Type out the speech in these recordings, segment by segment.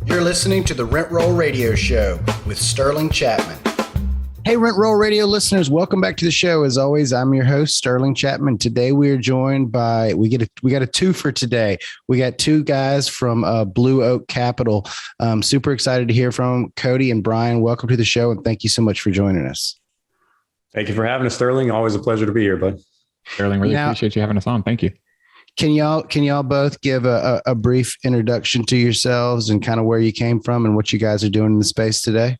You're listening to the Rent Roll Radio Show with Sterling Chapman. Hey, Rent Roll Radio listeners, welcome back to the show. As always, I'm your host, Sterling Chapman. Today we are joined by, we got a two for today. We got two guys from Blue Oak Capital. Super excited to hear from Cody and Brian. Welcome to the show, and thank you so much for joining us. Thank you for having us, Sterling. Always a pleasure to be here, bud. Sterling, really appreciate you having us on. Thank you. Can y'all both give a brief introduction to yourselves and kind of where you came from and what you guys are doing in the space today?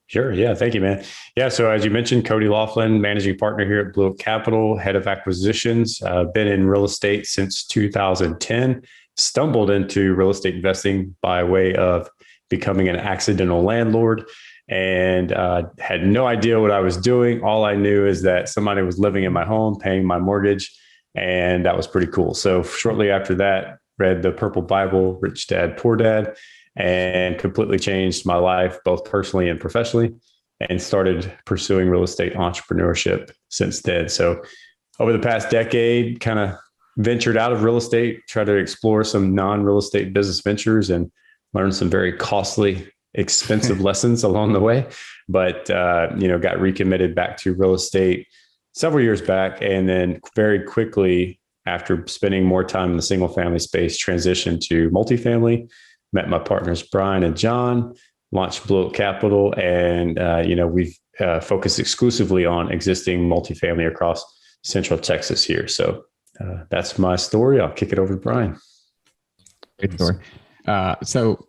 Sure. Yeah. Thank you, man. Yeah. So as you mentioned, Cody Laughlin, managing partner here at Blue Oak Capital, head of acquisitions, been in real estate since 2010, stumbled into real estate investing by way of becoming an accidental landlord, and had no idea what I was doing. All I knew is that somebody was living in my home, paying my mortgage. And that was pretty cool. So shortly after that, read the Purple Bible, Rich Dad, Poor Dad, and completely changed my life, both personally and professionally, and started pursuing real estate entrepreneurship since then. So over the past decade, kind of ventured out of real estate, tried to explore some non-real estate business ventures and learned some very costly, expensive lessons along the way, but, got recommitted back to real estate several years back, and then very quickly, after spending more time in the single family space, transitioned to multifamily, met my partners, Brian and John, launched Blue Oak Capital. And, we've focused exclusively on existing multifamily across Central Texas here. So that's my story. I'll kick it over to Brian. Great story. So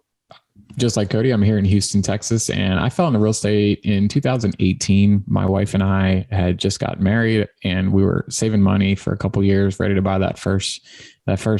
just like Cody, I'm here in Houston, Texas, and I fell into real estate in 2018. My wife and I had just got married, and we were saving money for a couple of years, ready to buy that first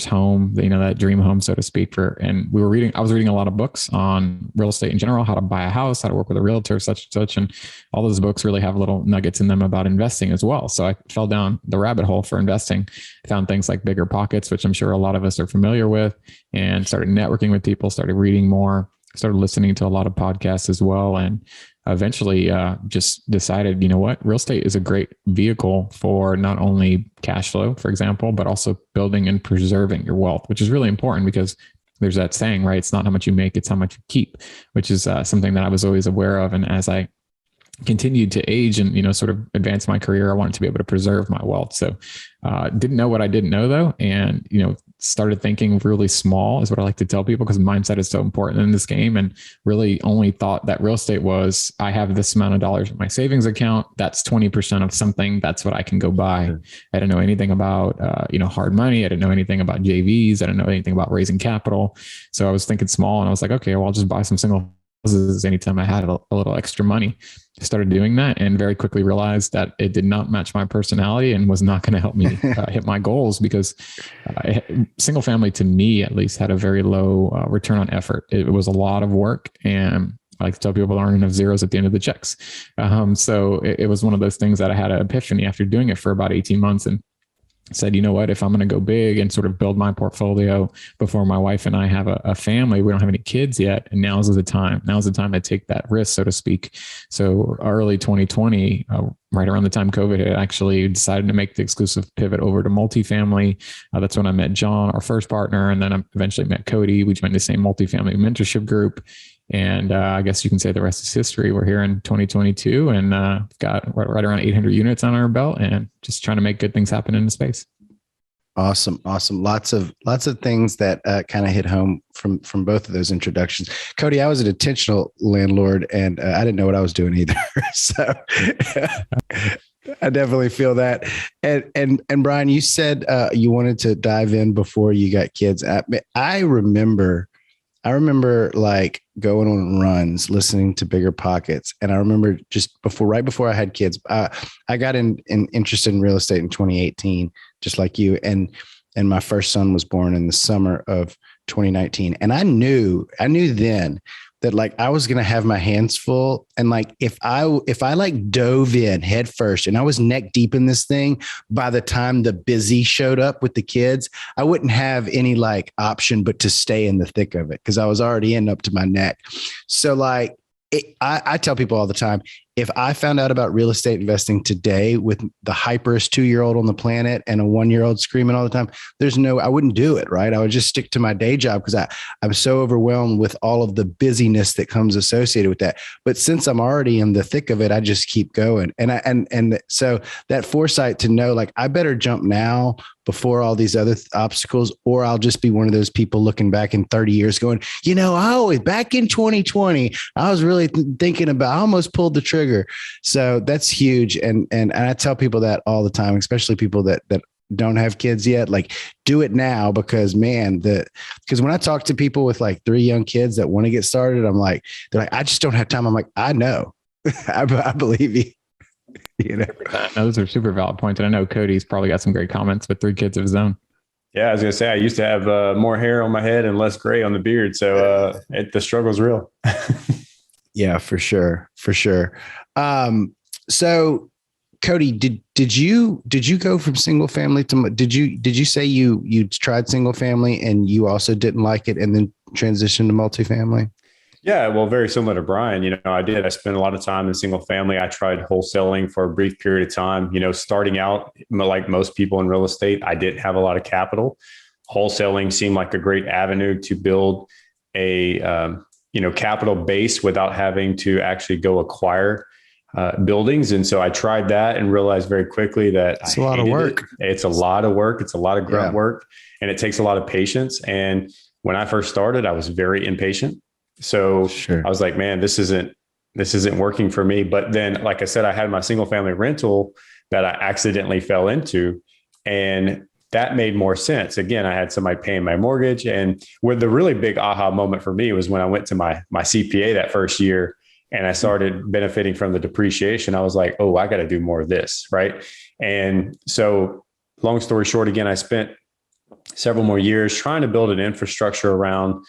home, that dream home, so to speak. I was reading a lot of books on real estate in general, how to buy a house, how to work with a realtor, such and such. And all those books really have little nuggets in them about investing as well. So I fell down the rabbit hole for investing, found things like Bigger Pockets, which I'm sure a lot of us are familiar with, and started networking with people, started reading more, started listening to a lot of podcasts as well. And eventually just decided, real estate is a great vehicle for not only cash flow, for example, but also building and preserving your wealth, which is really important because there's that saying, right? It's not how much you make, it's how much you keep, which is something that I was always aware of. And as I continued to age and, sort of advance my career, I wanted to be able to preserve my wealth. So didn't know what I didn't know though. And, started thinking really small is what I like to tell people, because mindset is so important in this game, and really only thought that real estate was, I have this amount of dollars in my savings account. That's 20% of something. That's what I can go buy. Sure. I didn't know anything about, hard money. I didn't know anything about JVs. I didn't know anything about raising capital. So I was thinking small, and I was like, okay, well, I'll just buy some single houses anytime I had a little extra money. I started doing that and very quickly realized that it did not match my personality and was not going to help me hit my goals, because single family, to me at least, had a very low return on effort. It was a lot of work, and I like to tell people there aren't enough zeros at the end of the checks. So it was one of those things that I had an epiphany after doing it for about 18 months, and said, if I'm going to go big and sort of build my portfolio before my wife and I have a family, we don't have any kids yet. And now's the time to take that risk, so to speak. So early 2020, right around the time COVID, I actually decided to make the exclusive pivot over to multifamily. That's when I met John, our first partner. And then I eventually met Cody. We joined the same multifamily mentorship group. And I guess you can say the rest is history. We're here in 2022 and got right around 800 units on our belt, and just trying to make good things happen in the space. Awesome. Lots of things that kind of hit home from both of those introductions. Cody, I was an intentional landlord, and I didn't know what I was doing either. So I definitely feel that. And Brian, you said you wanted to dive in before you got kids. I remember like going on runs, listening to Bigger Pockets. And I remember just right before I had kids, I got interested in real estate in 2018, just like you. And my first son was born in the summer of 2019. And I knew then that like I was going to have my hands full. And like, if I like dove in head first and I was neck deep in this thing, by the time the busy showed up with the kids, I wouldn't have any like option but to stay in the thick of it, because I was already in up to my neck. So like, I tell people all the time, if I found out about real estate investing today with the hyperest 2-year-old on the planet and a 1-year-old screaming all the time, I wouldn't do it. Right. I would just stick to my day job because I'm so overwhelmed with all of the busyness that comes associated with that. But since I'm already in the thick of it, I just keep going. And so that foresight to know, like, I better jump now before all these other obstacles, or I'll just be one of those people looking back in 30 years going, back in 2020, I was really thinking about, I almost pulled the trigger. So that's huge. And I tell people that all the time, especially people that don't have kids yet, like, do it now, because because when I talk to people with like 3 young kids that want to get started, they're like, I just don't have time. I'm like, I know, I believe you. Those are super valid points. And I know Cody's probably got some great comments with 3 kids of his own. Yeah, I was going to say, I used to have more hair on my head and less gray on the beard. So the struggle's real. Yeah, for sure. For sure. So Cody, did you go from single family to, did you say you tried single family and you also didn't like it and then transitioned to multifamily? Yeah, well, very similar to Brian. I did. I spent a lot of time in single family. I tried wholesaling for a brief period of time. Starting out, like most people in real estate, I didn't have a lot of capital. Wholesaling seemed like a great avenue to build a capital base without having to actually go acquire buildings. And so I tried that and realized very quickly that it's a lot of work. It's a lot of work. It's a lot of grunt work, and it takes a lot of patience. And when I first started, I was very impatient. So I was like, man, this isn't working for me. But then, like I said, I had my single family rental that I accidentally fell into, and that made more sense. Again, I had somebody paying my mortgage, and where the really big aha moment for me was when I went to my CPA that first year and I started benefiting from the depreciation. I was like, oh, I got to do more of this. Right. And so long story short, again, I spent several more years trying to build an infrastructure around,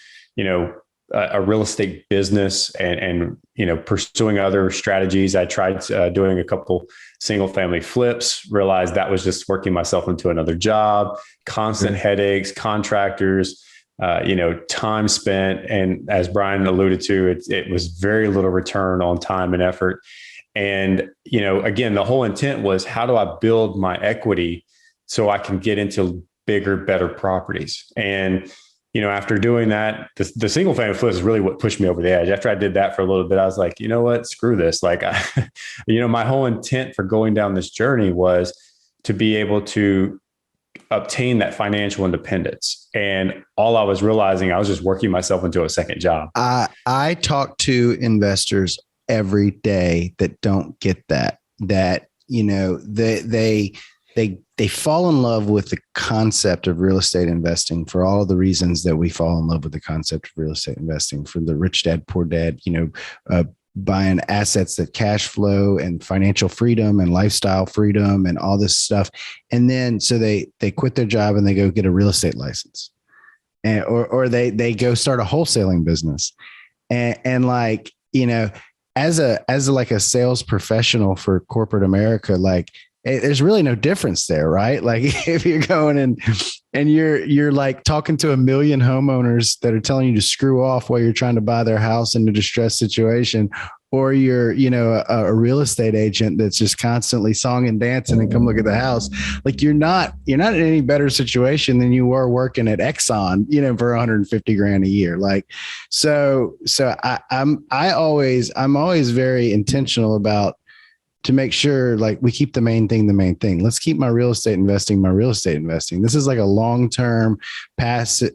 a real estate business and pursuing other strategies. I tried doing a couple single family flips, realized that was just working myself into another job, constant headaches, contractors, time spent. And as Brian alluded to, it was very little return on time and effort. And, again, the whole intent was, how do I build my equity so I can get into bigger, better properties? And after doing that, the single family flip is really what pushed me over the edge. After I did that for a little bit, I was like, you know what, screw this. Like, my whole intent for going down this journey was to be able to obtain that financial independence. And all I was realizing, I was just working myself into a second job. I talk to investors every day that don't get that they fall in love with the concept of real estate investing for all of the reasons that we fall in love with the concept of real estate investing, from the rich dad, poor dad, buying assets that cash flow and financial freedom and lifestyle freedom and all this stuff. And then, so they quit their job and they go get a real estate license, or they go start a wholesaling business. And like, as a sales professional for corporate America, like, there's really no difference there, right? Like, if you're going and you're like talking to 1 million homeowners that are telling you to screw off while you're trying to buy their house in a distressed situation, or you're, a real estate agent that's just constantly song and dancing and come look at the house. Like, you're not in any better situation than you were working at Exxon, for $150,000 a year. Like, so I'm always very intentional about, to make sure, like, we keep the main thing. Let's keep my real estate investing. This is like a long-term passive,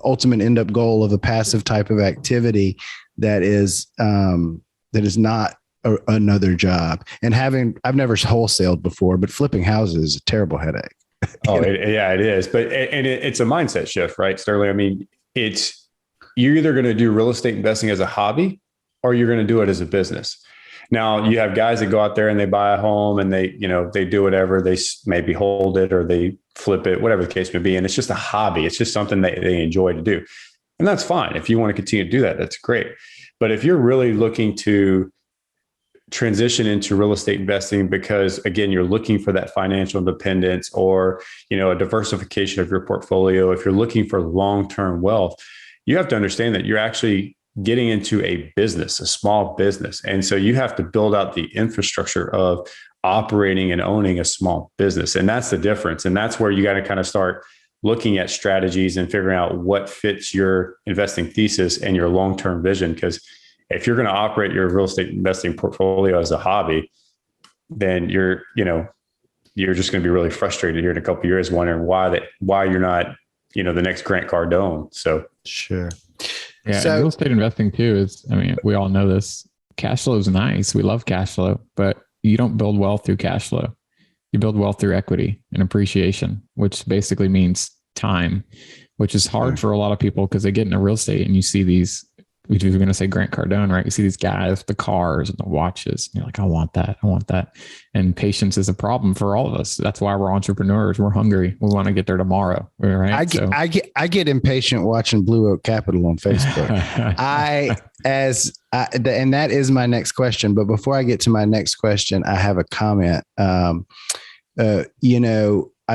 ultimate end up goal of a passive type of activity that is not another job. And I've never wholesaled before, but flipping houses is a terrible headache. It is. But it's a mindset shift, right, Sterling? I mean, you're either going to do real estate investing as a hobby, or you're going to do it as a business. Now, you have guys that go out there and they buy a home and they do whatever. They maybe hold it or they flip it, whatever the case may be. And it's just a hobby. It's just something that they enjoy to do. And that's fine. If you want to continue to do that, that's great. But if you're really looking to transition into real estate investing because, again, you're looking for that financial independence or, a diversification of your portfolio, if you're looking for long-term wealth, you have to understand that you're actually getting into a business, a small business. And so you have to build out the infrastructure of operating and owning a small business. And that's the difference. And that's where you got to kind of start looking at strategies and figuring out what fits your investing thesis and your long-term vision. Because if you're going to operate your real estate investing portfolio as a hobby, then you're just going to be really frustrated here in a couple of years, wondering why you're not, the next Grant Cardone. So sure. Yeah. So, and real estate investing too is, we all know this. Cash flow is nice. We love cash flow, but you don't build wealth through cash flow. You build wealth through equity and appreciation, which basically means time, which is hard for a lot of people because they get into real estate and you see these, if you're going to say Grant Cardone, right? You see these guys, the cars and the watches. And you're like, I want that. I want that. And patience is a problem for all of us. That's why we're entrepreneurs. We're hungry. We want to get there tomorrow. Right. I get impatient watching Blue Oak Capital on Facebook. And that is my next question. But before I get to my next question, I have a comment. I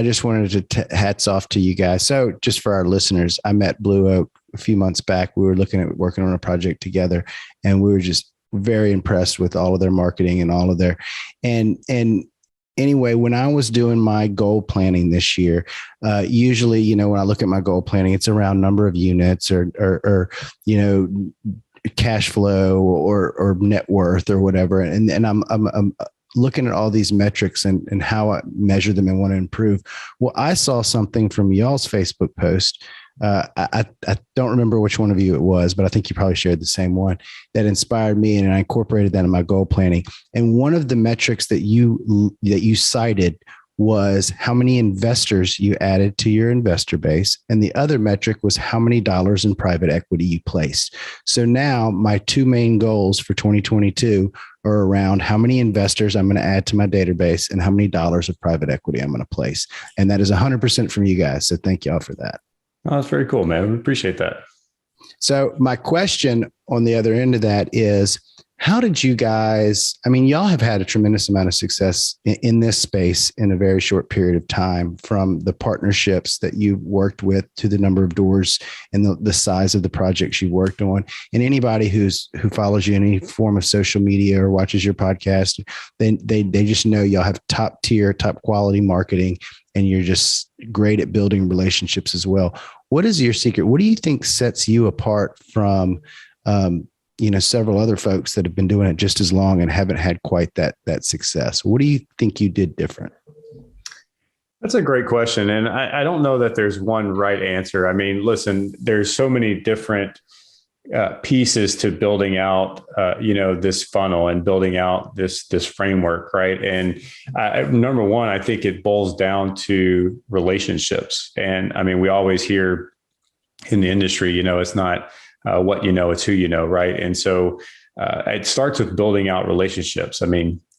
just wanted to hats off to you guys. So just for our listeners, I met Blue Oak a few months back. We were working on a project together, and we were just very impressed with all of their marketing and all of their, and anyway, when I was doing my goal planning this year, usually, when I look at my goal planning, it's around number of units or cash flow or net worth or whatever. And I'm looking at all these metrics and how I measure them and want to improve. Well, I saw something from y'all's Facebook post. I don't remember which one of you it was, but I think you probably shared the same one that inspired me, and I incorporated that in my goal planning. And one of the metrics that you cited was how many investors you added to your investor base. And the other metric was how many dollars in private equity you placed. So now my two main goals for 2022 are around how many investors I'm going to add to my database and how many dollars of private equity I'm going to place. And that is 100% from you guys. So thank y'all for that. Oh, that's very cool, man. We appreciate that. So my question on the other end of that is, how did you guys, y'all have had a tremendous amount of success in this space in a very short period of time, from the partnerships that you worked with to the number of doors and the size of the projects you worked on. And anybody who follows you in any form of social media or watches your podcast, they just know y'all have top tier, top quality marketing, and you're just great at building relationships as well. What is your secret? What do you think sets you apart from, several other folks that have been doing it just as long and haven't had quite that success? What do you think you did different? That's a great question. And I don't know that there's one right answer. Listen, there's so many different pieces to building out, this funnel and building out this framework, right? And number one, I think it boils down to relationships. And we always hear in the industry, it's not what you know, it's who you know, right? And so it starts with building out relationships.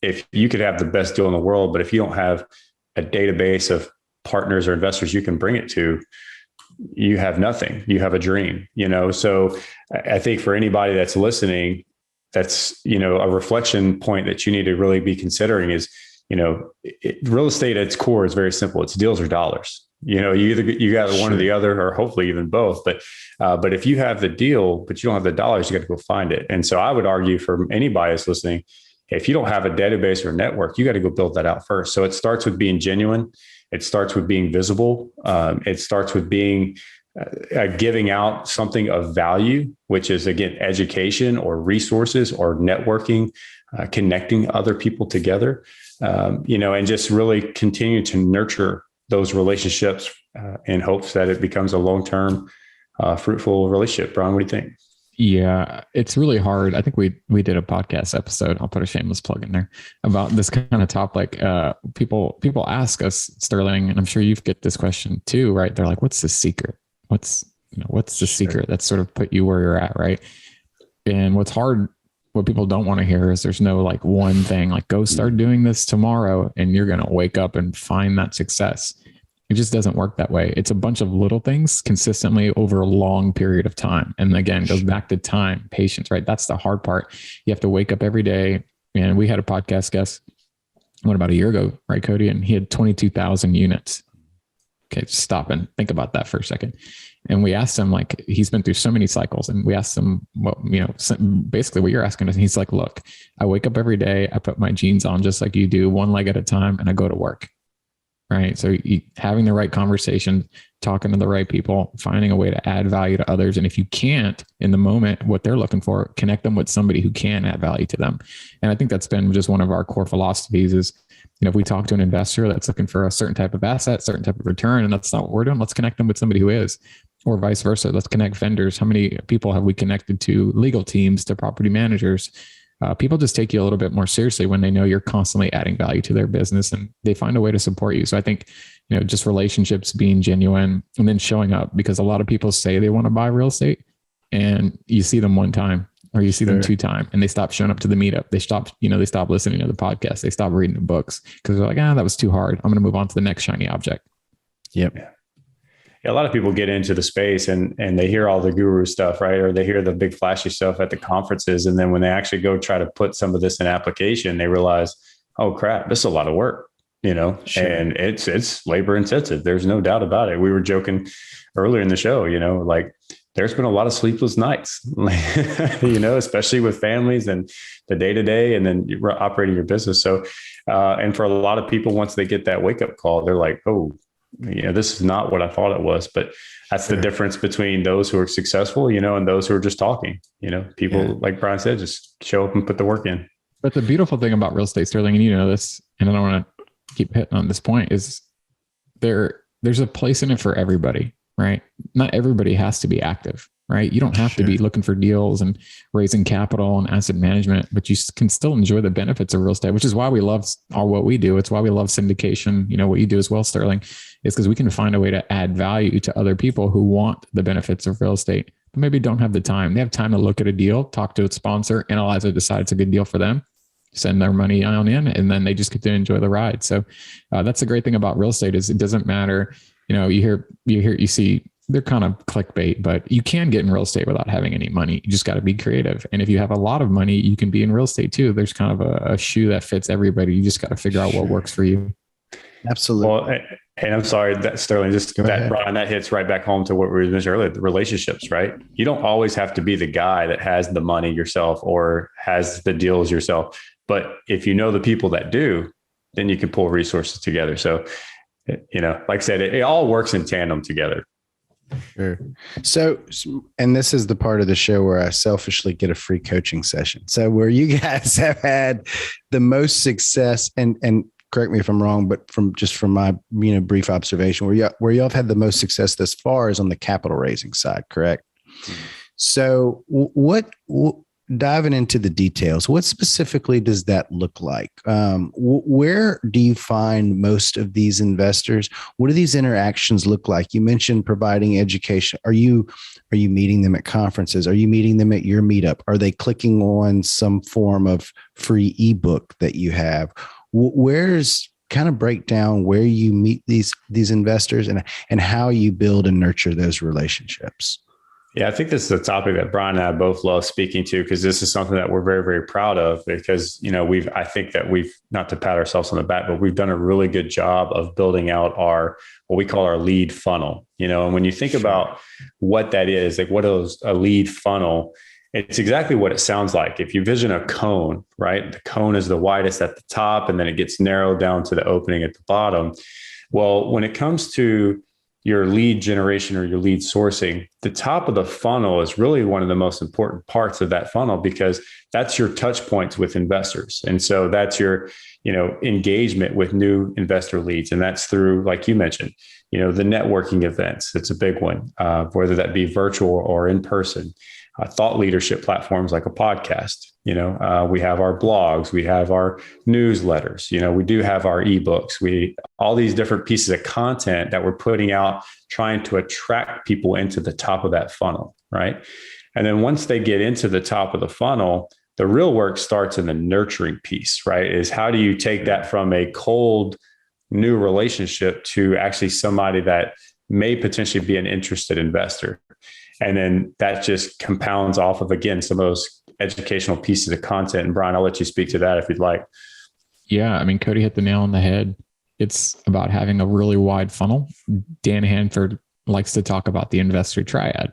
If you could have the best deal in the world, but if you don't have a database of partners or investors you can bring it to, you have nothing. You have a dream, So I think for anybody that's listening, that's, a reflection point that you need to really be considering is, real estate at its core is very simple. It's deals or dollars. You got one or the other, or hopefully even both. But if you have the deal, but you don't have the dollars, you got to go find it. And so I would argue for anybody that's listening, if you don't have a database or network, you got to go build that out first. So it starts with being genuine. It starts with being visible. It starts with being giving out something of value, which is, again, education or resources or networking, connecting other people together, and just really continue to nurture those relationships in hopes that it becomes a long-term, fruitful relationship. Brian, what do you think? Yeah, it's really hard. I think we did a podcast episode. I'll put a shameless plug in there about this kind of topic. People ask us, Sterling, and I'm sure you get this question too, right? They're like, "What's the secret? What's the secret that's sort of put you where you're at, right?" And what's hard, what people don't want to hear is there's no like one thing, like go start doing this tomorrow and you're going to wake up and find that success. It just doesn't work that way. It's a bunch of little things consistently over a long period of time. And again, it goes back to time, patience, right? That's the hard part. You have to wake up every day. And we had a podcast guest, about a year ago, right, Cody? And he had 22,000 units. okay, stop and think about that for a second. And we asked him, like, he's been through so many cycles, and we asked him, what, basically what you're asking us. And he's like, look, I wake up every day, I put my jeans on just like you do, one leg at a time, and I go to work. Right. So having the right conversation, talking to the right people, finding a way to add value to others. And if you can't in the moment, what they're looking for, connect them with somebody who can add value to them. And I think that's been just one of our core philosophies is, if we talk to an investor that's looking for a certain type of asset, certain type of return, and that's not what we're doing, let's connect them with somebody who is, or vice versa. Let's connect vendors. How many people have we connected to legal teams, to property managers? People just take you a little bit more seriously when they know you're constantly adding value to their business, and they find a way to support you. So I think, just relationships, being genuine, and then showing up, because a lot of people say they want to buy real estate and you see them one time or you see them 2 times and they stop showing up to the meetup. They stop listening to the podcast. They stop reading the books because they're like, that was too hard. I'm going to move on to the next shiny object. Yep. Yeah. A lot of people get into the space and they hear all the guru stuff, right? Or they hear the big flashy stuff at the conferences. And then when they actually go try to put some of this in application, they realize, oh crap, this is a lot of work, Sure. And it's labor intensive. There's no doubt about it. We were joking earlier in the show, like there's been a lot of sleepless nights, especially with families and the day to day, and then you're operating your business. So, and for a lot of people, once they get that wake up call, they're like, oh, this is not what I thought it was. But that's the difference between those who are successful, and those who are just talking. People, like Brian said, just show up and put the work in. But the beautiful thing about real estate, Sterling, and this, and I don't want to keep hitting on this point, is there's a place in it for everybody, right? Not everybody has to be active, right? You don't have to be looking for deals and raising capital and asset management, but you can still enjoy the benefits of real estate, which is why we love what we do. It's why we love syndication. What you do as well, Sterling, is because we can find a way to add value to other people who want the benefits of real estate, but maybe don't have the time. They have time to look at a deal, talk to its sponsor, analyze it, decide it's a good deal for them, send their money on in, and then they just get to enjoy the ride. So that's the great thing about real estate is it doesn't matter. You see, they're kind of clickbait, but you can get in real estate without having any money. You just got to be creative. And if you have a lot of money, you can be in real estate too. There's kind of a shoe that fits everybody. You just got to figure out what works for you. Absolutely. Well, and I'm sorry that Sterling, Brian, that hits right back home to what we mentioned earlier, the relationships, right? You don't always have to be the guy that has the money yourself or has the deals yourself. But if you know the people that do, then you can pull resources together. So, like I said, it all works in tandem together. Sure. So, and this is the part of the show where I selfishly get a free coaching session. So where you guys have had the most success, and correct me if I'm wrong, but from my, brief observation, where y'all have had the most success thus far is on the capital raising side, correct? Mm-hmm. So what diving into the details, what specifically does that look like? Where do you find most of these investors? What do these interactions look like? You mentioned providing education. Are you meeting them at conferences? Are you meeting them at your meetup? Are they clicking on some form of free ebook that you have? Where's kind of break down where you meet these investors and how you build and nurture those relationships? Yeah, I think this is a topic that Brian and I both love speaking to, because this is something that we're very, very proud of, because, I think that we've, not to pat ourselves on the back, but we've done a really good job of building out what we call our lead funnel, and when you think about what that is, like what is a lead funnel, it's exactly what it sounds like. If you vision a cone, right? The cone is the widest at the top, and then it gets narrowed down to the opening at the bottom. Well, when it comes to your lead generation or your lead sourcing, the top of the funnel is really one of the most important parts of that funnel, because that's your touch points with investors. And so that's your, engagement with new investor leads. And that's through, like you mentioned, the networking events. It's a big one, whether that be virtual or in person. Thought leadership platforms like a podcast. We have our blogs, we have our newsletters, we do have our ebooks, all these different pieces of content that we're putting out, trying to attract people into the top of that funnel. Right. And then once they get into the top of the funnel, the real work starts in the nurturing piece, right? Is how do you take that from a cold new relationship to actually somebody that may potentially be an interested investor? And then that just compounds off of, again, some of those educational pieces of content. And Brian, I'll let you speak to that if you'd like. Yeah. I mean, Cody hit the nail on the head. it's about having a really wide funnel. Dan Hanford likes to talk about the investor triad.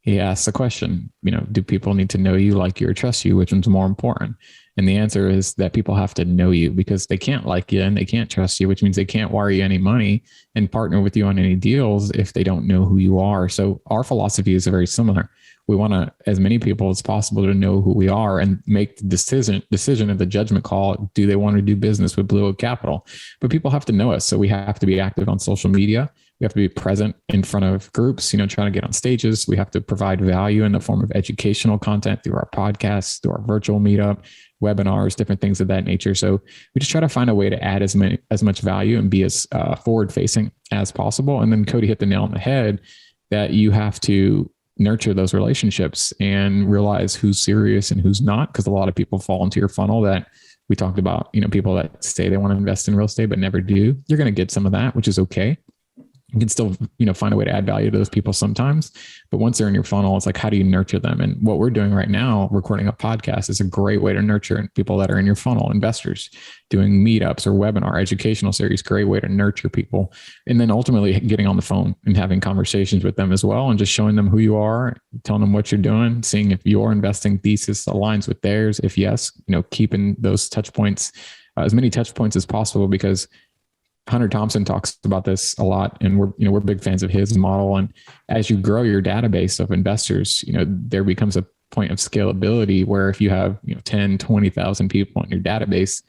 He asks the question, do people need to know you, like you, or trust you? Which one's more important? And the answer is that people have to know you, because they can't like you and they can't trust you, which means they can't wire you any money and partner with you on any deals if they don't know who you are. So our philosophy is very similar. We want as many people as possible to know who we are and make the decision of the judgment call. Do they want to do business with Blue Oak Capital? But people have to know us. So we have to be active on social media. We have to be present in front of groups, trying to get on stages. We have to provide value in the form of educational content through our podcasts, through our virtual meetup, webinars, different things of that nature. So we just try to find a way to add as much value and be as forward facing as possible. And then Cody hit the nail on the head that you have to nurture those relationships and realize who's serious and who's not. Because a lot of people fall into your funnel that we talked about, people that say they want to invest in real estate, but never do. You're going to get some of that, which is okay. You can still, find a way to add value to those people sometimes. But once they're in your funnel, it's like, how do you nurture them? And what we're doing right now, recording a podcast, is a great way to nurture people that are in your funnel. Investors doing meetups or webinar educational series, great way to nurture people. And then ultimately getting on the phone and having conversations with them as well, and just showing them who you are, telling them what you're doing, seeing if your investing thesis aligns with theirs. If yes, keeping those touch points, as many touch points as possible, because Hunter Thompson talks about this a lot, and we're big fans of his model. And as you grow your database of investors, there becomes a point of scalability where if you have 10, 20,000 people in your database,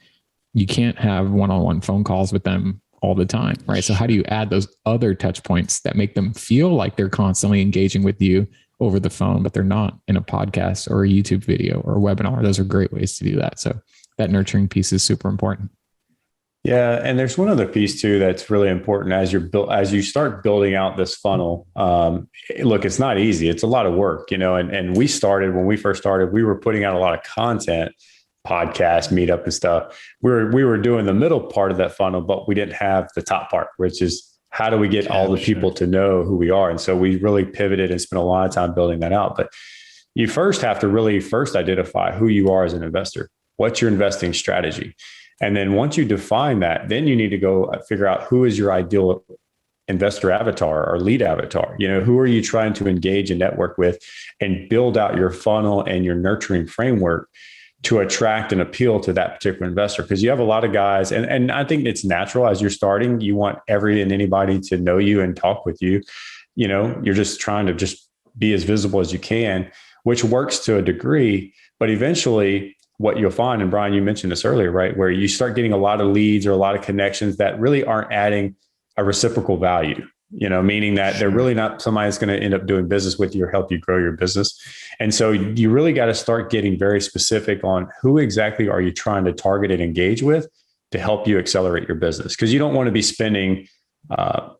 you can't have one-on-one phone calls with them all the time, right? So how do you add those other touch points that make them feel like they're constantly engaging with you over the phone, but they're not in a podcast or a YouTube video or a webinar? Those are great ways to do that. So that nurturing piece is super important. Yeah, and there's one other piece too that's really important as you start building out this funnel. Look, it's not easy; it's a lot of work, And when we first started, we were putting out a lot of content, podcast, meetup, and stuff. We were doing the middle part of that funnel, but we didn't have the top part, which is how do we get all the people to know who we are? And so we really pivoted and spent a lot of time building that out. But you first have to really identify who you are as an investor. What's your investing strategy? And then once you define that, then you need to go figure out who is your ideal investor avatar or lead avatar. Who are you trying to engage and network with, and build out your funnel and your nurturing framework to attract and appeal to that particular investor. Because you have a lot of guys, and I think it's natural as you're starting, you want anybody to know you and talk with you. You're just trying to just be as visible as you can, which works to a degree, but eventually what you'll find, and Brian, you mentioned this earlier, right? Where you start getting a lot of leads or a lot of connections that really aren't adding a reciprocal value, meaning that they're really not somebody that's going to end up doing business with you or help you grow your business. And so you really got to start getting very specific on who exactly are you trying to target and engage with to help you accelerate your business. Because you don't want to be spending,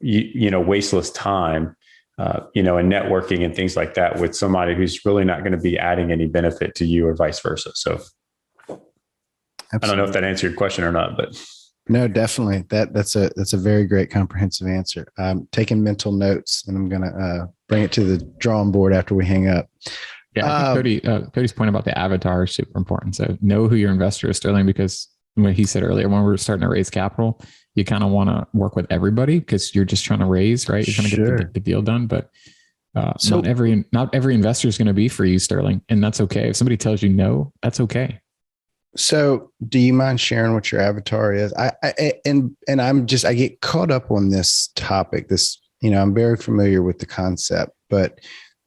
wasteless time, and networking and things like that with somebody who's really not going to be adding any benefit to you or vice versa. So absolutely. I don't know if that answered your question or not, but no, definitely. That's a very great comprehensive answer. I'm taking mental notes, and I'm going to bring it to the drawing board after we hang up. Yeah, I think Cody's point about the avatar is super important. So know who your investor is, Sterling, because what he said earlier, when we're starting to raise capital, you kind of want to work with everybody because you're just trying to raise, right? You're trying to get the deal done, but not every investor is going to be for you, Sterling, and that's okay. If somebody tells you no, that's okay. So do you mind sharing what your avatar is? I get caught up on this topic. I'm very familiar with the concept, but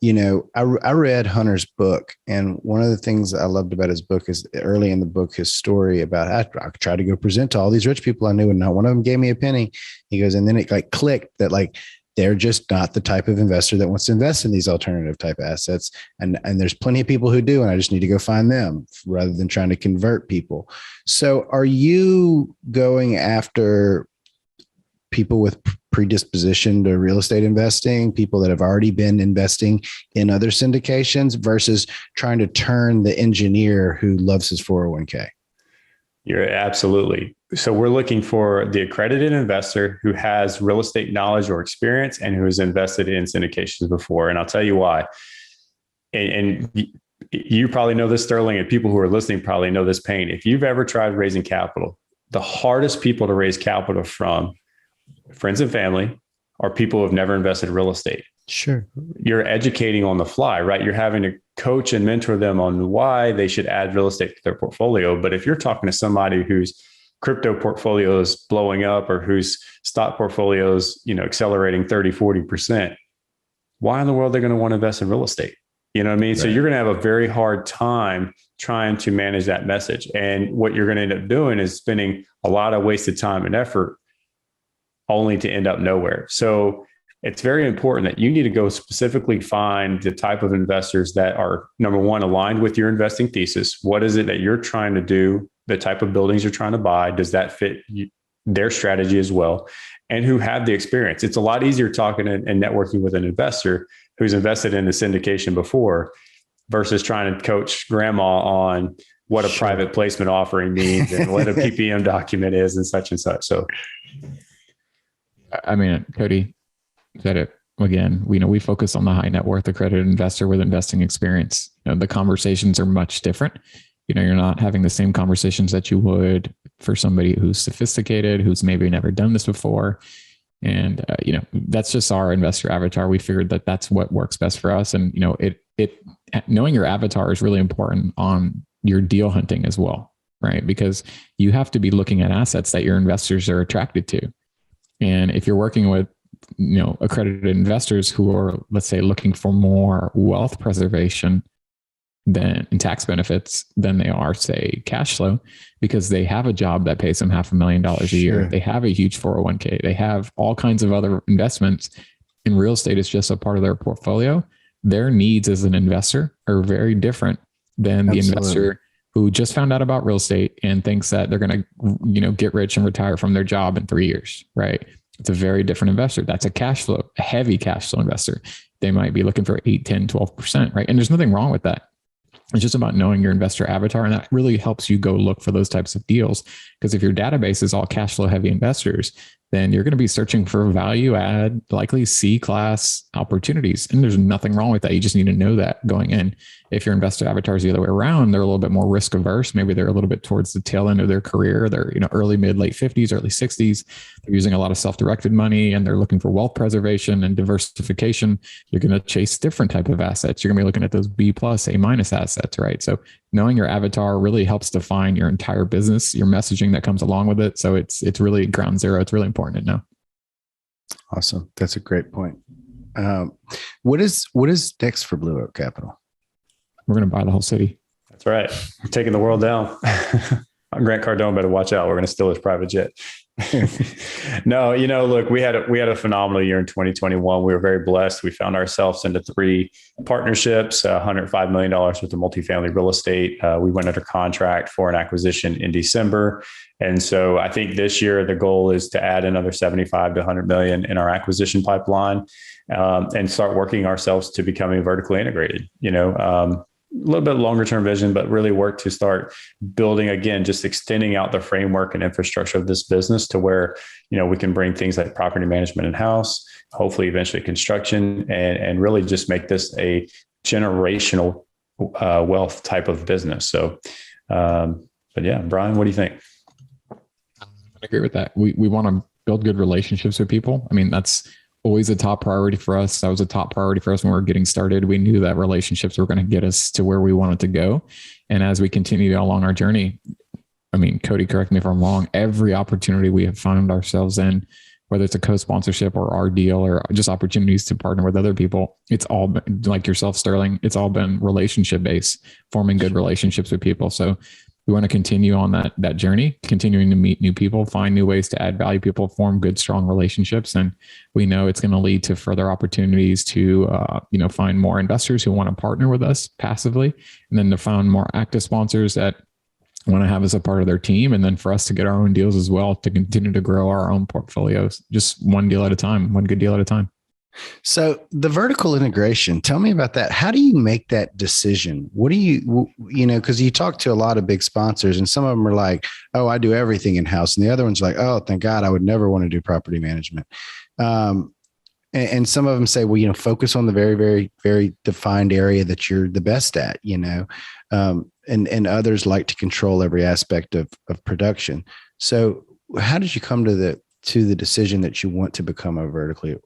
I read Hunter's book, and one of the things I loved about his book is early in the book, his story about I tried to go present to all these rich people I knew, and not one of them gave me a penny. He goes, and then it clicked that they're just not the type of investor that wants to invest in these alternative type assets. And there's plenty of people who do, and I just need to go find them rather than trying to convert people. So are you going after people with predisposition to real estate investing, people that have already been investing in other syndications, versus trying to turn the engineer who loves his 401k? You're absolutely. So we're looking for the accredited investor who has real estate knowledge or experience and who has invested in syndications before. And I'll tell you why. And you probably know this, Sterling, and people who are listening probably know this pain. If you've ever tried raising capital, the hardest people to raise capital from, friends and family, are people who have never invested in real estate. Sure. You're educating on the fly, right? You're having to coach and mentor them on why they should add real estate to their portfolio. But if you're talking to somebody whose crypto portfolio is blowing up or whose stock portfolio is, accelerating 30, 40%, why in the world are they going to want to invest in real estate? You know what I mean? Right. So you're going to have a very hard time trying to manage that message. And what you're going to end up doing is spending a lot of wasted time and effort only to end up nowhere. So it's very important that you need to go specifically find the type of investors that are, number one, aligned with your investing thesis. What is it that you're trying to do? The type of buildings you're trying to buy, does that fit their strategy as well? And who have the experience. It's a lot easier talking and networking with an investor who's invested in the syndication before versus trying to coach grandma on what a private placement offering means and what a PPM document is and such and such. So, I mean, Cody said it again. We focus on the high net worth accredited investor with investing experience. The conversations are much different. You're not having the same conversations that you would for somebody who's sophisticated, who's maybe never done this before. And, that's just our investor avatar. We figured that that's what works best for us. And, knowing your avatar is really important on your deal hunting as well, right? Because you have to be looking at assets that your investors are attracted to. And if you're working with, accredited investors who are, let's say, looking for more wealth preservation than in tax benefits than they are, say, cash flow, because they have a job that pays them $500,000 a year. They have a huge 401k. They have all kinds of other investments, and real estate is just a part of their portfolio. Their needs as an investor are very different than the investor who just found out about real estate and thinks that they're going to, get rich and retire from their job in 3 years, right? It's a very different investor. That's a heavy cash flow investor. They might be looking for 8, 10, 12%, right? And there's nothing wrong with that. It's just about knowing your investor avatar. And that really helps you go look for those types of deals. Because if your database is all cash flow heavy investors, then you're going to be searching for value add, likely C-class opportunities. And there's nothing wrong with that. You just need to know that going in. If your investor avatar is the other way around, they're a little bit more risk averse. Maybe they're a little bit towards the tail end of their career. They're, early, mid, late 50s, early 60s. They're using a lot of self-directed money and they're looking for wealth preservation and diversification. You're going to chase different type of assets. You're going to be looking at those B+, A- assets, right? So knowing your avatar really helps define your entire business, your messaging that comes along with it. So it's really ground zero. It's really important to know. Awesome. That's a great point. What is next for Blue Oak Capital? We're going to buy the whole city. That's right. We're taking the world down. Grant Cardone better watch out. We're going to steal his private jet. No, look, we had a phenomenal year in 2021. We were very blessed. We found ourselves into 3 partnerships, $105 million worth of multifamily real estate. We went under contract for an acquisition in December. And so I think this year, the goal is to add another 75 to 100 million in our acquisition pipeline, and start working ourselves to becoming vertically integrated, a little bit longer term vision, but really work to start building, again, just extending out the framework and infrastructure of this business to where, we can bring things like property management in-house, hopefully eventually construction, and really just make this a generational wealth type of business. So, but yeah, Brian, what do you think? I agree with that. We want to build good relationships with people. I mean, that's always a top priority for us. That was a top priority for us when we were getting started. We knew that relationships were going to get us to where we wanted to go. And as we continue along our journey, I mean, Cody, correct me if I'm wrong, every opportunity we have found ourselves in, whether it's a co-sponsorship or our deal or just opportunities to partner with other people, it's all been, like yourself, Sterling, it's all been relationship based, forming good relationships with people. So we want to continue on that journey, continuing to meet new people, find new ways to add value, people form good, strong relationships. And we know it's going to lead to further opportunities to, find more investors who want to partner with us passively, and then to find more active sponsors that want to have us a part of their team. And then for us to get our own deals as well, to continue to grow our own portfolios, just one deal at a time, one good deal at a time. So the vertical integration, tell me about that. How do you make that decision? What do you because you talk to a lot of big sponsors and some of them are like, oh, I do everything in-house. And the other one's like, oh, thank God, I would never want to do property management. And some of them say, well, focus on the very, very, very defined area that you're the best at, and others like to control every aspect of production. So how did you come to the decision that you want to become a vertically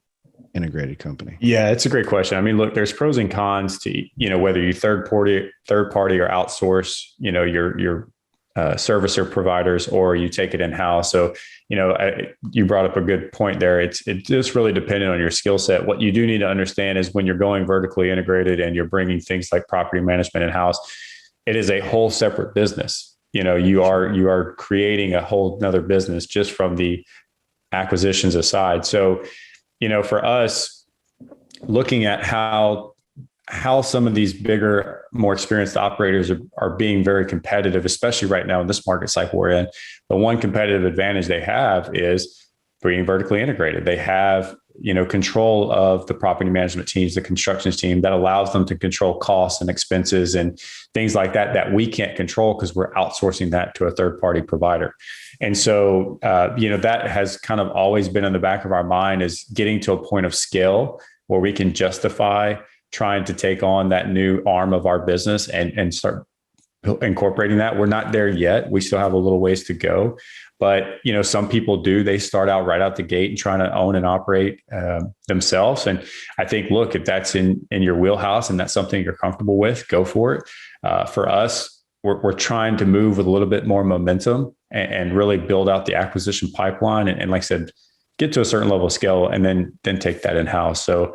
integrated company? Yeah, it's a great question. I mean, look, there's pros and cons to, whether you third party or outsource, your servicer providers, or you take it in house. So, you brought up a good point there. It's just really dependent on your skill set. What you do need to understand is when you're going vertically integrated and you're bringing things like property management in house, it is a whole separate business. You are creating a whole nother business just from the acquisitions aside. So, for us, looking at how some of these bigger, more experienced operators are being very competitive, especially right now in this market cycle we're in, the one competitive advantage they have is being vertically integrated. They have, control of the property management teams, the construction team, that allows them to control costs and expenses and things like that we can't control because we're outsourcing that to a third party provider. And so, that has kind of always been in the back of our mind, is getting to a point of scale where we can justify trying to take on that new arm of our business and start incorporating that. We're not there yet. We still have a little ways to go. But, some people do. They start out right out the gate and trying to own and operate themselves. And I think, look, if that's in your wheelhouse and that's something you're comfortable with, go for it. For us, we're trying to move with a little bit more momentum and really build out the acquisition pipeline. And like I said, get to a certain level of scale and then take that in-house. So,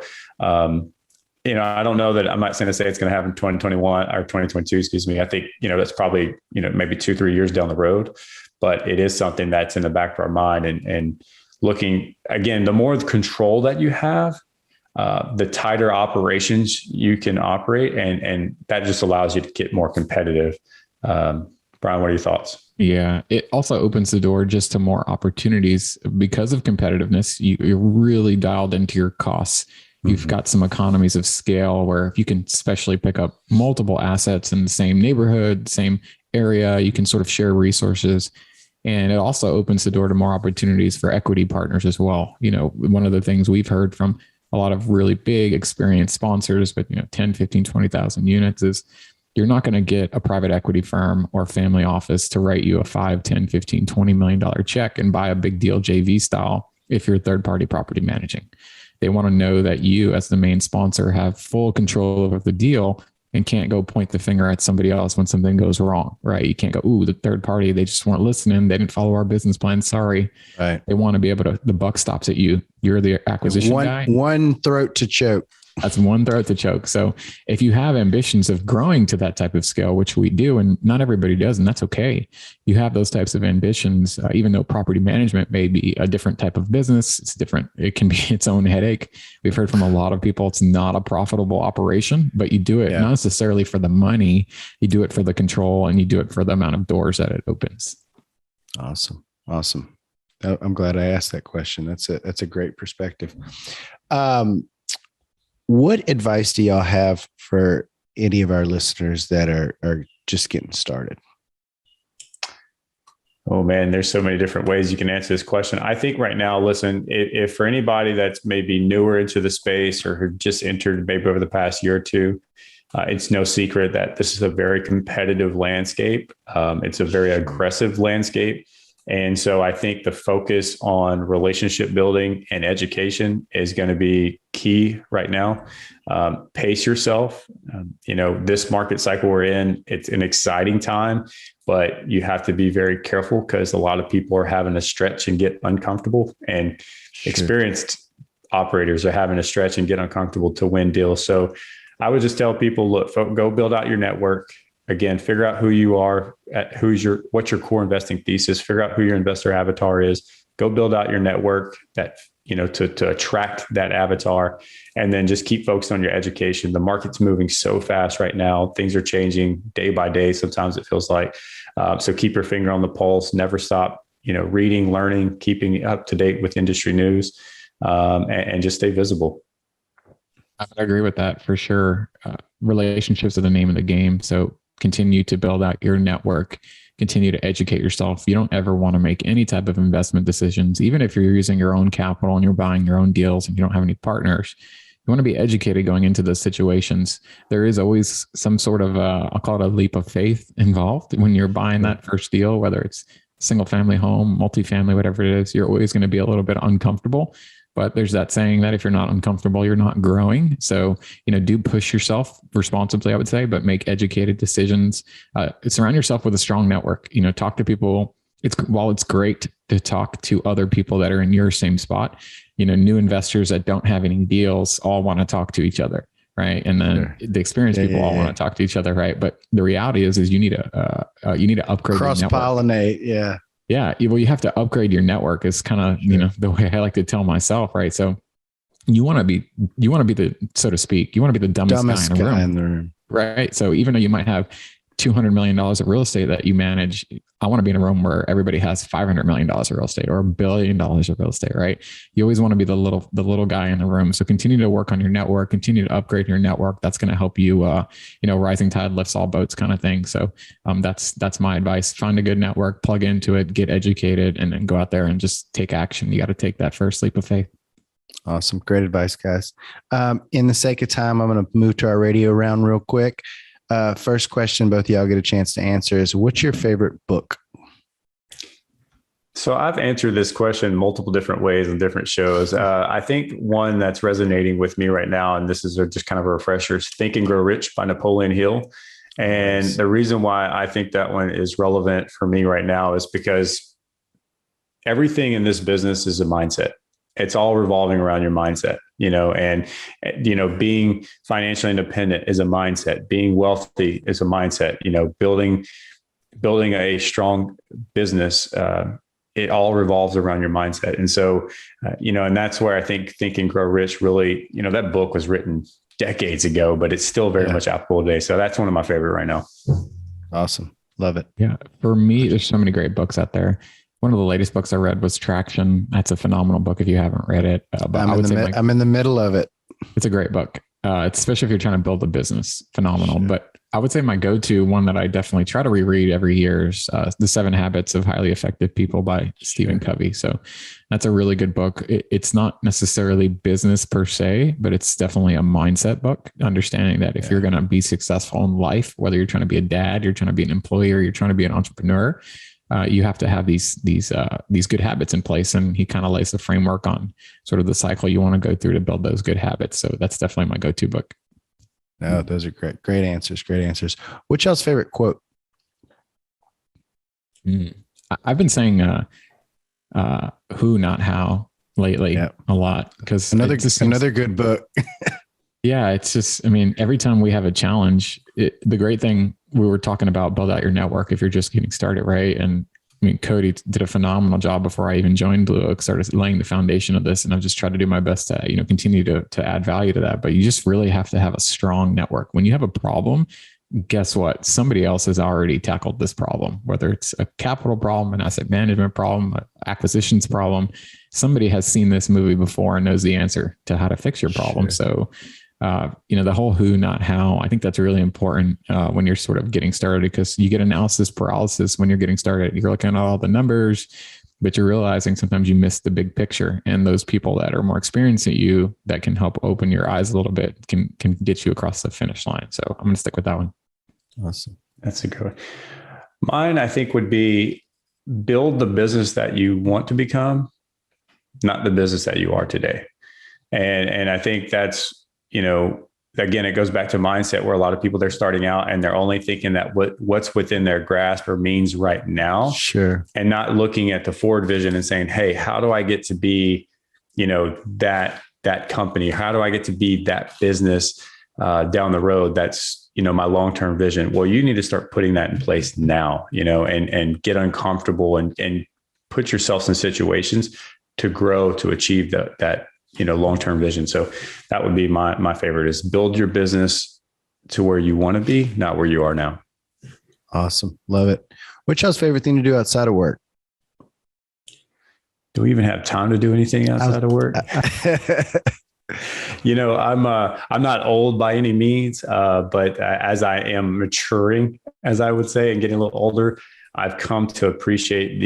I don't know that I'm not saying to say it's going to happen in 2021 or 2022, excuse me. I think, that's probably, maybe 2-3 years down the road, but it is something that's in the back of our mind. And looking, again, the more control that you have, the tighter operations you can operate, and that just allows you to get more competitive. Brian, what are your thoughts? Yeah, it also opens the door just to more opportunities because of competitiveness. You're really dialed into your costs. You've got some economies of scale where if you can especially pick up multiple assets in the same neighborhood, same area, you can sort of share resources. And it also opens the door to more opportunities for equity partners as well. One of the things we've heard from a lot of really big experienced sponsors with 10, 15, 20,000 units is you're not going to get a private equity firm or family office to write you a 5, 10, 15, $20 million check and buy a big deal JV style if you're third party property managing. They want to know that you as the main sponsor have full control over the deal and can't go point the finger at somebody else when something goes wrong, right? You can't go, ooh, the third party, they just weren't listening. They didn't follow our business plan. Sorry. Right. They want to be able to, the buck stops at you. You're the acquisition guy. One throat to choke. That's one throat to choke. So if you have ambitions of growing to that type of scale, which we do, and not everybody does, and that's okay. You have those types of ambitions, even though property management may be a different type of business. It's different. It can be its own headache. We've heard from a lot of people, it's not a profitable operation, but you do it not necessarily for the money. You do it for the control, and you do it for the amount of doors that it opens. Awesome. I'm glad I asked that question. That's a great perspective. What advice do y'all have for any of our listeners that are just getting started? Oh man, there's so many different ways you can answer this question. I think right now, listen, if for anybody that's maybe newer into the space or who just entered maybe over the past year or two, it's no secret that this is a very competitive landscape. It's a very aggressive landscape. And so I think the focus on relationship building and education is going to be key right now. Pace yourself. This market cycle we're in, it's an exciting time, but you have to be very careful because a lot of people are having to stretch and get uncomfortable, and experienced operators are having to stretch and get uncomfortable to win deals. So I would just tell people, look, go build out your network. Again, figure out who you are, what's your core investing thesis, figure out who your investor avatar is, go build out your network that, to attract that avatar, and then just keep focused on your education. The market's moving so fast right now. Things are changing day by day. Sometimes it feels like, so keep your finger on the pulse, never stop, reading, learning, keeping up to date with industry news, and just stay visible. I would agree with that for sure. Relationships are the name of the game. So continue to build out your network, continue to educate yourself. You don't ever want to make any type of investment decisions, even if you're using your own capital and you're buying your own deals and you don't have any partners. You want to be educated going into those situations. There is always some sort of, I'll call it a leap of faith involved when you're buying that first deal, whether it's single family home, multifamily, whatever it is, you're always going to be a little bit uncomfortable. But there's that saying that if you're not uncomfortable, you're not growing. So, do push yourself responsibly, I would say, but make educated decisions. Surround yourself with a strong network. Talk to people. While it's great to talk to other people that are in your same spot, new investors that don't have any deals all want to talk to each other. Right. And then the experienced people all want to talk to each other. Right. But the reality is you need to upgrade cross-pollinate. Yeah. Yeah. Well, you have to upgrade your network is kind of, the way I like to tell myself. Right. So you want to be the, so to speak, you want to be the dumbest guy in the room. Right. So even though you might have $200 million of real estate that you manage, I want to be in a room where everybody has $500 million of real estate or $1 billion of real estate, right? You always want to be the little guy in the room. So continue to work on your network, continue to upgrade your network. That's going to help you, rising tide lifts all boats kind of thing. So that's my advice. Find a good network, plug into it, get educated, and then go out there and just take action. You got to take that first leap of faith. Awesome. Great advice, guys. In the sake of time, I'm going to move to our radio round real quick. First question, both of y'all get a chance to answer is, what's your favorite book? So I've answered this question multiple different ways in different shows. I think one that's resonating with me right now, and this is just kind of a refresher, is Think and Grow Rich by Napoleon Hill. And the reason why I think that one is relevant for me right now is because everything in this business is a mindset. It's all revolving around your mindset, and, being financially independent is a mindset. Being wealthy is a mindset, building a strong business. It all revolves around your mindset. And so, and that's where I think Think and Grow Rich really, that book was written decades ago, but it's still very much applicable today. So that's one of my favorite right now. Awesome. Love it. Yeah. For me, there's so many great books out there. One of the latest books I read was Traction. That's a phenomenal book if you haven't read it. But I'm in the middle of it. It's a great book, especially if you're trying to build a business. Phenomenal. Sure. But I would say my go-to one that I definitely try to reread every year is The 7 Habits of Highly Effective People by Stephen Covey. So that's a really good book. It's not necessarily business per se, but it's definitely a mindset book, understanding that if you're going to be successful in life, whether you're trying to be a dad, you're trying to be an employee, or you're trying to be an entrepreneur, you have to have these good habits in place. And he kind of lays the framework on sort of the cycle you want to go through to build those good habits. So that's definitely my go-to book. No, those are great answers. Great answers. What's y'all's favorite quote? I've been saying who, not how lately a lot, because another good book. Yeah. It's just, every time we have a challenge, the great thing, we were talking about build out your network if you're just getting started, right? And Cody did a phenomenal job before I even joined Blue Oak, started laying the foundation of this. And I've just tried to do my best to, continue to add value to that. But you just really have to have a strong network. When you have a problem, guess what? Somebody else has already tackled this problem, whether it's a capital problem, an asset management problem, an acquisitions problem. Somebody has seen this movie before and knows the answer to how to fix your problem. Sure. So, the whole who, not how, I think that's really important when you're sort of getting started, because you get analysis paralysis when you're getting started. You're looking at all the numbers, but you're realizing sometimes you miss the big picture. And those people that are more experienced at you that can help open your eyes a little bit can get you across the finish line. So I'm going to stick with that one. Awesome. That's a good one. Mine, I think, would be build the business that you want to become, not the business that you are today. And I think that's, again, it goes back to mindset, where a lot of people, they're starting out and they're only thinking that what's within their grasp or means right now. Sure. And not looking at the forward vision and saying, hey, how do I get to be, that company? How do I get to be that business down the road? That's, my long-term vision. Well, you need to start putting that in place now, and get uncomfortable and put yourselves in situations to grow, to achieve that long-term vision. So that would be my favorite, is build your business to where you want to be, not where you are now. Awesome. Love it. What's y'all's favorite thing to do outside of work? Do we even have time to do anything outside of work? I'm not old by any means, but as I am maturing, as I would say, and getting a little older, I've come to appreciate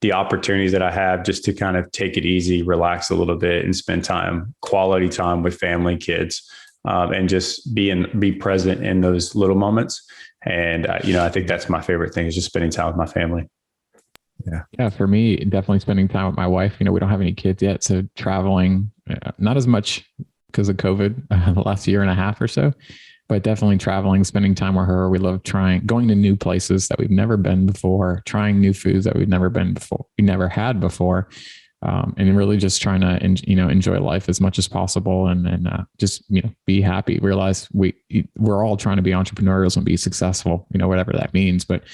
the opportunities that I have just to kind of take it easy, relax a little bit, and spend quality time with family, kids, and just be present in those little moments. And, I think that's my favorite thing, is just spending time with my family. Yeah, for me, definitely spending time with my wife. We don't have any kids yet, so traveling, not as much because of COVID the last year and a half or so, but definitely traveling, spending time with her. We love going to new places that we've never been before, trying new foods that we never had before, and really just trying to enjoy life as much as possible, and just be happy. Realize we're all trying to be entrepreneurials and be successful, whatever that means, but.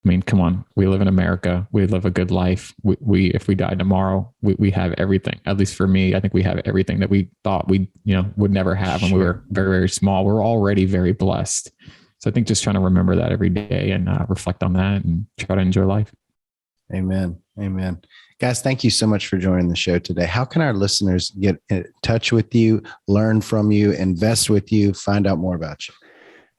I mean, come on, we live in America. We live a good life. We if we die tomorrow, we have everything. At least for me, I think we have everything that we thought we, would never have when we were very, very small. We're already very blessed. So I think just trying to remember that every day and reflect on that and try to enjoy life. Amen. Amen. Guys, thank you so much for joining the show today. How can our listeners get in touch with you, learn from you, invest with you, find out more about you?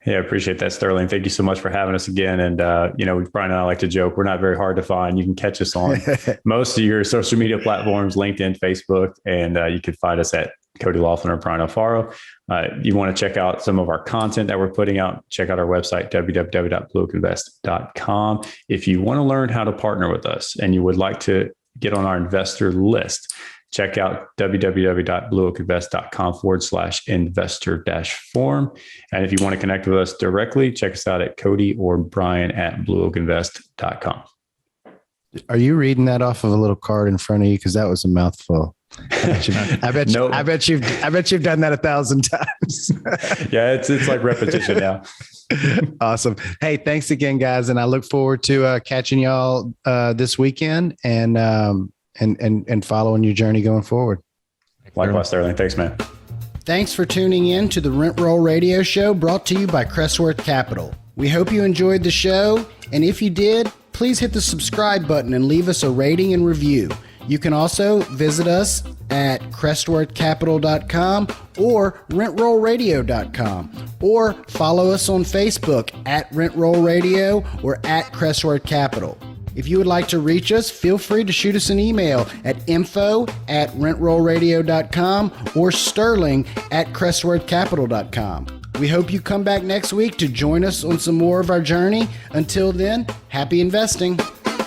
Yeah, I appreciate that, Sterling. Thank you so much for having us again. And, Brian and I like to joke, we're not very hard to find. You can catch us on most of your social media platforms, LinkedIn, Facebook, and you can find us at Cody Laughlin or Brian Alfaro. You want to check out some of our content that we're putting out, check out our website, www.blueoakinvest.com. If you want to learn how to partner with us and you would like to get on our investor list, check out www.blueoakinvest.com/investor-form. And if you want to connect with us directly, check us out at Cody or Brian at blueoakinvest.com. Are you reading that off of a little card in front of you? Because that was a mouthful. I bet you've done that 1,000 times. Yeah, it's like repetition now. Awesome. Hey, thanks again, guys. And I look forward to catching y'all this weekend and following your journey going forward. Likewise, Sterling. Thanks, man. Thanks for tuning in to the Rent Roll Radio Show, brought to you by Crestworth Capital. We hope you enjoyed the show, and if you did, please hit the subscribe button and leave us a rating and review. You can also visit us at crestworthcapital.com or rentrollradio.com, or follow us on Facebook at Rent Roll Radio or at Crestworth Capital. If you would like to reach us, feel free to shoot us an email at info@rentrollradio.com or sterling@crestworthcapital.com. We hope you come back next week to join us on some more of our journey. Until then, happy investing.